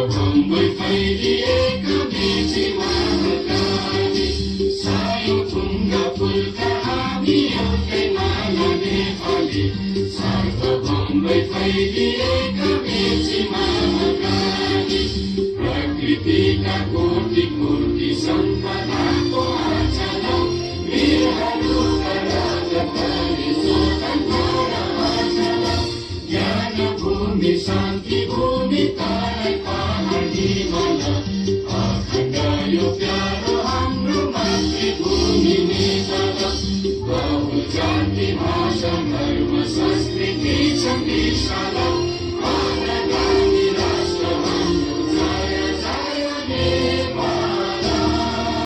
सर्वभौमै फैलिएका मेची महाकाली सायो थुङ्गा फुलका हामी एउटै माला नेपाली सर्वभौमै फैलिएका मेची महाकाली प्रकृतिका कोटि कोटि सम्पदाको आचरण वीरहरूका राजधानी स्वतन्त्र आचरण ज्ञान भूमि शान्ति भूमि तारै पहाड हिमाल अखण्ड यो प्यारो हाम्रो मातृभूमि नेपाल बहु जाति भाषा धर्म संस्कृति छ विशाल अग्रगामी राष्ट्र हाम्रो जय जय